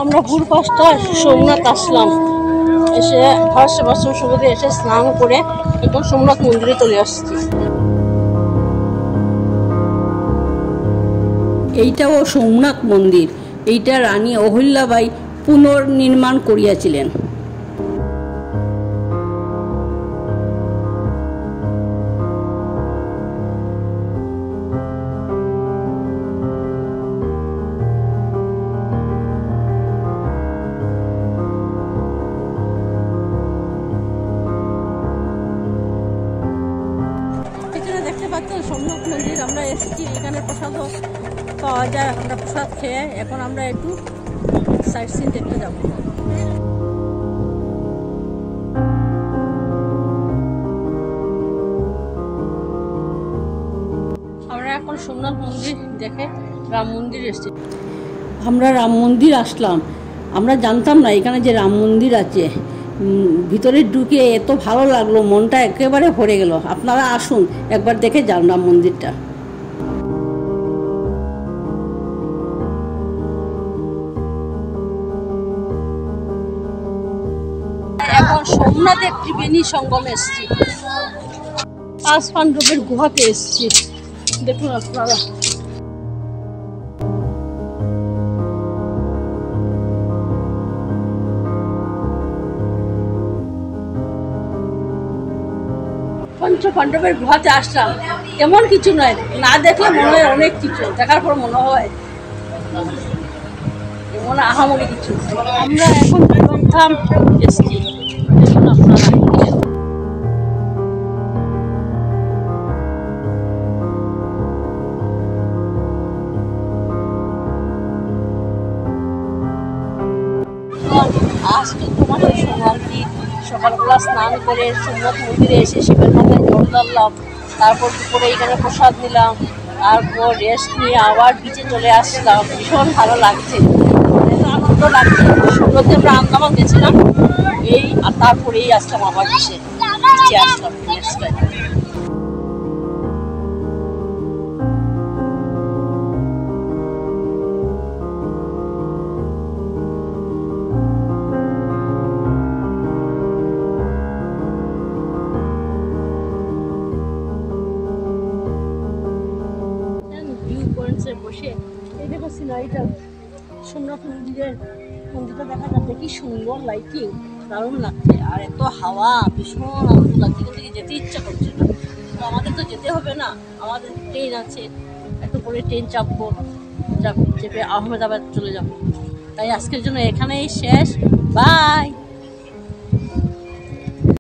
আমরা ভোর 5টায় সোমনাথ আসলাম, এসে ঘর সেবা সুবিধে এসে স্নান করে এখন সোমনাথ মন্দিরে চলে আসছি। এইটাও সোমনাথ মন্দির, এইটা রানী অহল্যাবাই পুনর্নির্মাণ করিয়াছিলেন। সোমনাথ মন্দির আমরা এসেছি, এখানে প্রসাদও পাওয়া যায়। আমরা প্রসাদ খেয়ে এখন আমরা একটু সাইট সিন দেখতে যাব। আমরা এখন সোমনাথ মন্দির দেখে রাম মন্দির এসেছি। আমরা রাম মন্দির আসলাম, আমরা জানতাম না এখানে যে রাম মন্দির আছে। ভিতরে ঢুকে এত ভালো লাগলো, মনটা একেবারে ভরে গেল। আপনারা আসুন, একবার দেখে যান রাম মন্দিরটা। এখন সোমনাথের ত্রিবেণী সঙ্গমে এসেছি, 5 পাণ্ডবের গুহাতে এসেছি। দেখুন আপনারা, পাণ্ডবের গুহাতে আসলাম। এমন কিছু নয়, না দেখলে মনে হয় অনেক কিছু, দেখার পর মনে হয় এমন আহামরি কিছু। আমরা এখন ধাম এসেছি, দেখুন আপনারা। আজকে তোমার সংক্রান্তি, সকালবেলা স্নান করে সোমনাথ মন্দিরে এসে শিবের মাথায় জল ঢাললাম, তারপর দুপুরে এখানে প্রসাদ নিলাম, তারপর রেস্ট নিয়ে আবার বিচে চলে আসলাম। ভীষণ ভালো লাগছে, আনন্দ লাগছে। সুরতে আমরা আন্দামান গেছিলাম এই, আর তারপরেই আসলাম আবার বিচে আসলাম নেক্সট টাইম। বসে এই দেখো সিনারিটা, সোমনাথ মন্দিরটা দেখা যাচ্ছে, কি সুন্দর লাইটিং, দারুণ লাগছে। আর এত হাওয়া, ভীষণ আনন্দ লাগছে, কিন্তু যেতে ইচ্ছা করছে না। তো আমাদের তো যেতে হবে না, আমাদের ট্রেন আছে, একটু পরে ট্রেন চেপে আহমেদাবাদ চলে যাবো। তাই আজকের জন্য এখানেই শেষ, বাই।